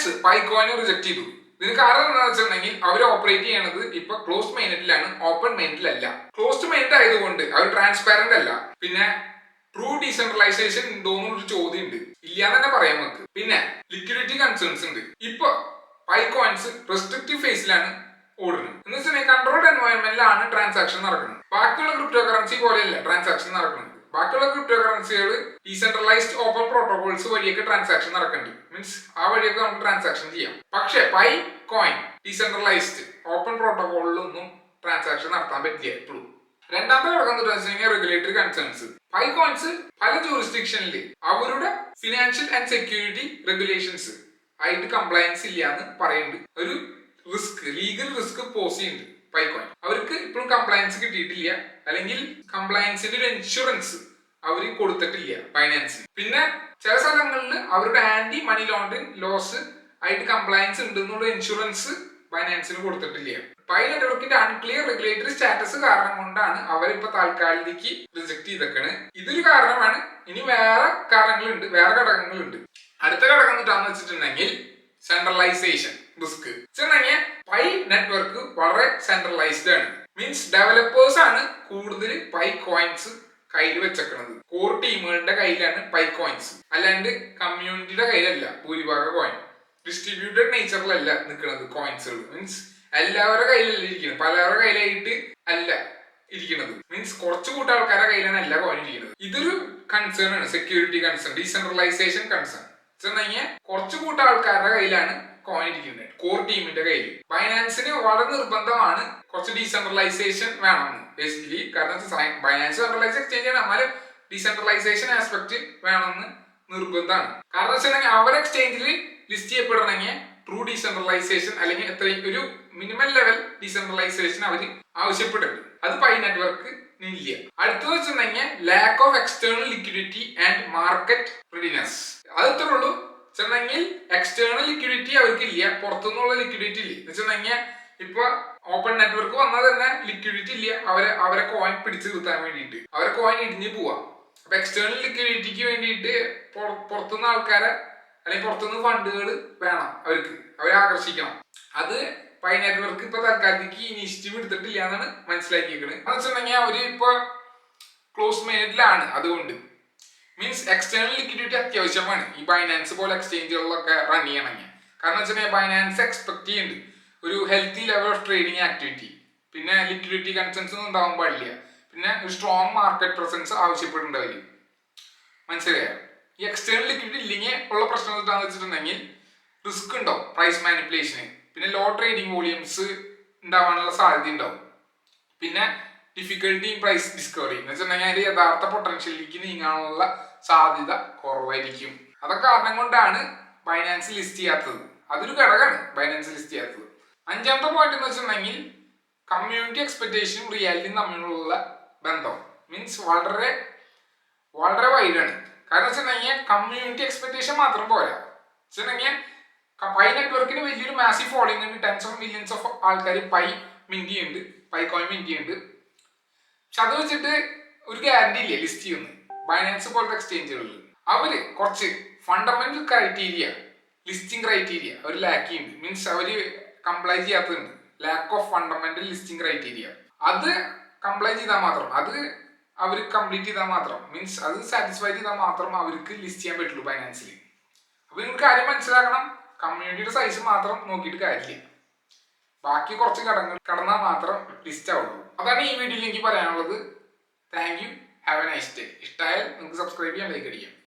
Binance പൈക്കോയിനെ reject ചെയ്തു. ഇതിന് കാരണം എന്താണെന്ന് വെച്ചിട്ടുണ്ടെങ്കിൽ അവർ ഓപ്പറേറ്റ് ചെയ്യണത് ഇപ്പൊ ക്ലോസ്ഡ് മൈൻഡിലാണ്, ഓപ്പൺ മൈൻഡിലല്ല. ക്ലോസ്ഡ് മൈൻഡ് ആയതുകൊണ്ട് അവർ ട്രാൻസ്പാരന്റ് അല്ല. പിന്നെ ട്രൂ ഡീസെൻട്രലൈസേഷൻ ഉണ്ടോ എന്നൊരു ചോദ്യം ഉണ്ട്, ഇല്ലാന്ന് തന്നെ പറയാൻ നമുക്ക്. പിന്നെ ലിക്വിഡിറ്റി കൺസേൺസ് ഉണ്ട്. ഇപ്പൊ പൈക്കോയിൻസ് റെസ്ട്രിക്റ്റീവ് ഫേസിലാണ് ഓടുന്നത്. എന്ന് വെച്ചിട്ടുണ്ടെങ്കിൽ കൺട്രോൾഡ് എൻവയോൺമെന്റിലാണ് ട്രാൻസാക്ഷൻ നടക്കുന്നത്. ബാക്കിയുള്ള ക്രിപ്റ്റോ കറൻസി പോലെയല്ല ട്രാൻസാക്ഷൻ നടക്കുന്നത്. ബാക്കിയുള്ള ക്രിപ്റ്റോ കറൻസികൾ ഡീസെൻട്രലൈസ്ഡ് ഓപ്പൺ പ്രോട്ടോകോൾസ് വഴിയൊക്കെ ട്രാൻസാക്ഷൻ നടക്കുന്നുണ്ട്. മീൻസ് ആ വഴിയൊക്കെ നമുക്ക് ട്രാൻസാക്ഷൻ ചെയ്യാം. പക്ഷെ പൈ കോയിൻ ഡീസെൻട്രലൈസ്ഡ് ഓപ്പൺ പ്രോട്ടോകോളിലൊന്നും ട്രാൻസാക്ഷൻ നടത്താൻ പറ്റില്ല എപ്പോഴും. രണ്ടാമത്തെ ഘടകം എന്ന് വെച്ചാൽ റെഗുലേറ്ററി കൺസേൺസ്. പൈ കോയിൻസ് പല ജൂറിസ്ഡിക്ഷനിൽ അവരുടെ ഫിനാൻഷ്യൽ ആൻഡ് സെക്യൂരിറ്റി റെഗുലേഷൻസ് ആയിട്ട് കംപ്ലയൻസ് ഇല്ല എന്ന് പറയുന്നുണ്ട്. ഒരു റിസ്ക്, ലീഗൽ റിസ്ക് പോസ് ചെയ്യുന്നുണ്ട് പൈക്കോയിൻ. അവർക്ക് ഇപ്പോഴും കംപ്ലയൻസ് കിട്ടിയിട്ടില്ല, അല്ലെങ്കിൽ കംപ്ലയൻസിന്റെ ഒരു ഇൻഷുറൻസ് അവർ കൊടുത്തിട്ടില്ല ബൈനാൻസിന്. പിന്നെ ചില സ്ഥലങ്ങളിൽ അവരുടെ ആന്റി മണി ലോണ്ടറിങ് ലോസ് ആയിട്ട് കംപ്ലയൻസ് ഉണ്ട് എന്നുള്ള ഇൻഷുറൻസ് ബൈനാൻസിന് കൊടുത്തിട്ടില്ല. പൈ നെറ്റ്വർക്കിന്റെ അൺക്ലിയർ റെഗുലേറ്ററി സ്റ്റാറ്റസ് കാരണം കൊണ്ടാണ് അവരിപ്പോ താൽക്കാലികക്ക് റിജക്ട് ചെയ്തേക്കണ്. ഇതൊരു കാരണമാണ്. ഇനി വേറെ കാരണങ്ങളുണ്ട്, വേറെ ഘടകങ്ങളുണ്ട്. അടുത്ത ഘടകം എന്താണെന്ന് വെച്ചിട്ടുണ്ടെങ്കിൽ സെൻട്രലൈസേഷൻ റിസ്ക്. വെച്ചിട്ടുണ്ടെങ്കിൽ പൈ നെറ്റ്വർക്ക് വളരെ സെൻട്രലൈസ്ഡ് ആണ്. മീൻസ് ഡെവലപ്പേഴ്സ് ആണ് കൂടുതൽ പൈ കോയിൻസ് കയ്യിൽ വെച്ചേക്കുന്നത്. കോർ ടീമുകളുടെ കയ്യിലാണ് പൈ കോയിൻസ്, അല്ലാണ്ട് കമ്മ്യൂണിറ്റിയുടെ കയ്യിലല്ല ഭൂരിഭാഗം കോയിൻ. ഡിസ്ട്രിബ്യൂട്ടഡ് നേച്ചറിലല്ല നിൽക്കുന്നത് കോയിൻസുകൾ. മീൻസ് എല്ലാവരുടെ കയ്യിലല്ല ഇരിക്കുന്നത്, പലവരുടെ കയ്യിലായിട്ട് അല്ല ഇരിക്കുന്നത്. മീൻസ് കുറച്ചു കൂട്ട ആൾക്കാരുടെ കയ്യിലാണ് എല്ലാ കോയിൻ ഇരിക്കുന്നത്. ഇതൊരു കൺസേൺ ആണ്, സെക്യൂരിറ്റി കൺസേൺ, ഡീസെൻട്രലൈസേഷൻ കൺസേൺ. വെച്ചിട്ടുണ്ടെങ്കിൽ കുറച്ചു കൂട്ട ആൾക്കാരുടെ കയ്യിലാണ് കോയിൻ ഇരിക്കുന്നത്, കോർ ടീമിന്റെ കയ്യിൽ. ബൈനാൻസിന് വളരെ നിർബന്ധമാണ് കുറച്ച് ഡീസെൻട്രലൈസേഷൻ വേണമെന്ന് ബേസിക്കലി. കാരണം ബൈനാൻസ് സെൻട്രലൈസ് എക്സ്ചേഞ്ച് ആണ്, എന്നാലും ഡീസെൻട്രലൈസേഷൻ ആസ്പെക്ട് വേണമെന്ന് നിർബന്ധമാണ്. കാരണം വെച്ചിട്ടുണ്ടെങ്കിൽ അവർ എക്സ്ചേഞ്ചിൽ ലിസ്റ്റ് ചെയ്യപ്പെടണമെങ്കിൽ ട്രൂ ഡീസെൻട്രലൈസേഷൻ അല്ലെങ്കിൽ എത്രയും ഒരു മിനിമം ലെവൽ ഡീസെൻട്രലൈസേഷൻ അവർ ആവശ്യപ്പെടുന്നുണ്ട്. അത് പൈ നെറ്റ്വർക്ക് ഇല്ല. അടുത്തത് വെച്ചിട്ടുണ്ടെങ്കിൽ lack of external liquidity and market readiness. അത് ഇത്രേ ഉള്ളൂ. വെച്ചിട്ടുണ്ടെങ്കിൽ എക്സ്റ്റേണൽ ലിക്വിഡിറ്റി അവർക്ക് ഇല്ല, പുറത്തുനിന്നുള്ള ലിക്വിഡിറ്റി ഇല്ല. വെച്ചിട്ടുണ്ടെങ്കിൽ ഇപ്പൊ ഓപ്പൺ നെറ്റ്വർക്ക് വന്നാൽ തന്നെ ലിക്വിഡിറ്റി ഇല്ല അവരെ കോയിൻ പിടിച്ചു നിർത്താൻ വേണ്ടിയിട്ട്. അവരെ കോയിൻ ഇടിഞ്ഞു പോവാ. അപ്പൊ എക്സ്റ്റേണൽ ലിക്വിഡിറ്റിക്ക് വേണ്ടിയിട്ട് പുറത്തുനിന്ന് ആൾക്കാരെ അല്ലെങ്കിൽ പുറത്തുനിന്ന് ഫണ്ടുകൾ വേണം, അവരെ ആകർഷിക്കണം. അത് പൈ നെറ്റ്വർക്ക് ഇപ്പൊ തൽക്കാലത്തേക്ക് ഇനിഷ്യേറ്റീവ് എടുത്തിട്ടില്ല എന്നാണ് മനസ്സിലാക്കിയിരിക്കുന്നത്. എന്ന് വെച്ചിട്ടുണ്ടെങ്കിൽ അവര് ഇപ്പൊ ക്ലോസ് മൈൻഡിലാണ്. അതുകൊണ്ട് മീൻസ് എക്സ്റ്റേണൽ ലിക്വിഡിറ്റി അത്യാവശ്യമാണ് ഈ ബൈനാൻസ് പോലെ എക്സ്ചേഞ്ചുകളിലൊക്കെ റൺ ചെയ്യണമെങ്കിൽ. കാരണം വെച്ചിട്ടുണ്ടെങ്കിൽ ബൈനാൻസ് എക്സ്പെക്ട് ചെയ്യുന്നുണ്ട് ഒരു healthy level of trading activity. പിന്നെ ലിക്വിഡിറ്റി കൺസേൺസ് ഒന്നും ഉണ്ടാവാൻ പാടില്ല. പിന്നെ ഒരു സ്ട്രോങ് മാർക്കറ്റ് പ്രസൻസ് ആവശ്യപ്പെടുന്നുണ്ട് അവര്. മനസ്സിലായോ? ഈ എക്സ്റ്റേണൽ ലിക്വിഡിറ്റി ഇല്ലെങ്കിൽ ഉള്ള പ്രശ്നം എന്താണെന്ന് വെച്ചിട്ടുണ്ടെങ്കിൽ റിസ്ക് ഉണ്ടാവും, പ്രൈസ് മാനിപ്പുലേഷന്. പിന്നെ ലോ ട്രേഡിംഗ് വോളിയംസ് ഉണ്ടാവാനുള്ള സാധ്യത ഉണ്ടാവും. പിന്നെ ഡിഫിക്കൽട്ടി ഇൻ പ്രൈസ് ഡിസ്കവറി എന്ന് വെച്ചിട്ടുണ്ടെങ്കിൽ അതിന്റെ യഥാർത്ഥ പൊട്ടൻഷ്യലിലേക്ക് നീങ്ങാനുള്ള സാധ്യത കുറവായിരിക്കും. അതൊക്കെ കാരണം കൊണ്ടാണ് ബൈനാൻസ് ലിസ്റ്റ് ചെയ്യാത്തത്. അതൊരു ഘടകമാണ് ബൈനാൻസ് ലിസ്റ്റ് ചെയ്യാത്തത്. അഞ്ചാമത്തെ പോയിന്റ് എന്ന് വെച്ചിട്ടുണ്ടെങ്കിൽ കമ്മ്യൂണിറ്റി എക്സ്പെക്ടേഷനും റിയാലിറ്റിയും തമ്മിലുള്ള ബന്ധം. മീൻസ് വളരെ വളരെ വൈഡാണ്. കാരണം വെച്ചിട്ടുണ്ടെങ്കിൽ കമ്മ്യൂണിറ്റി എക്സ്പെക്ടേഷൻ മാത്രം പോരാ. വെച്ചിട്ടുണ്ടെങ്കിൽ പൈ നെറ്റ്വർക്കിന് വലിയൊരു മാസീവ് ഫോളോയിങ് ഉണ്ട്. ടെൻസ് ഓഫ് മില്യൻസ് ഓഫ് ആൾക്കാർ പൈ മിന്റ് ചെയ്യുന്നുണ്ട്, പൈ കോയിൻ മിന്റ് ചെയ്യുന്നുണ്ട്. പക്ഷെ അത് വെച്ചിട്ട് ഒരു ഗ്യാരണ്ടി ഇല്ല ലിസ്റ്റ് ചെയ്യുന്നത്. ബൈനാൻസ് പോലത്തെ എക്സ്ചേഞ്ചുകളിൽ അവര് കുറച്ച് ഫണ്ടമെന്റൽ ക്രൈറ്റീരിയ, ലിസ്റ്റിംഗ് ക്രൈറ്റീരിയ അവർ ലാക്ക് ചെയ്യുന്നുണ്ട്. മീൻസ് അവര് കംപ്ലൈ ചെയ്യാത്തതുണ്ട്. Lack of fundamental listing criteria അത് കംപ്ലൈ ചെയ്താൽ മാത്രം, അത് അവർ കംപ്ലീറ്റ് ചെയ്താൽ മാത്രം, മീൻസ് അത് സാറ്റിസ്ഫൈ ചെയ്താൽ മാത്രം അവർക്ക് ലിസ്റ്റ് ചെയ്യാൻ പറ്റുള്ളൂ ബൈനാൻസിൽ. അപ്പൊ നിങ്ങൾക്ക് കാര്യം മനസ്സിലാക്കണം, കമ്മ്യൂണിറ്റിയുടെ സൈസ് മാത്രം നോക്കിയിട്ട് കാര്യമില്ല, ബാക്കി കുറച്ച് ഘടകങ്ങൾ കടന്നാൽ മാത്രം ലിസ്റ്റ് ആവുള്ളൂ. അതാണ് ഈ വീഡിയോയിൽ എനിക്ക് പറയാനുള്ളത്. Thank you, have A nice day. ഇഷ്ടമായാൽ നിങ്ങൾക്ക് സബ്സ്ക്രൈബ് ചെയ്യാൻ, ലൈക്ക് അടിക്കാം.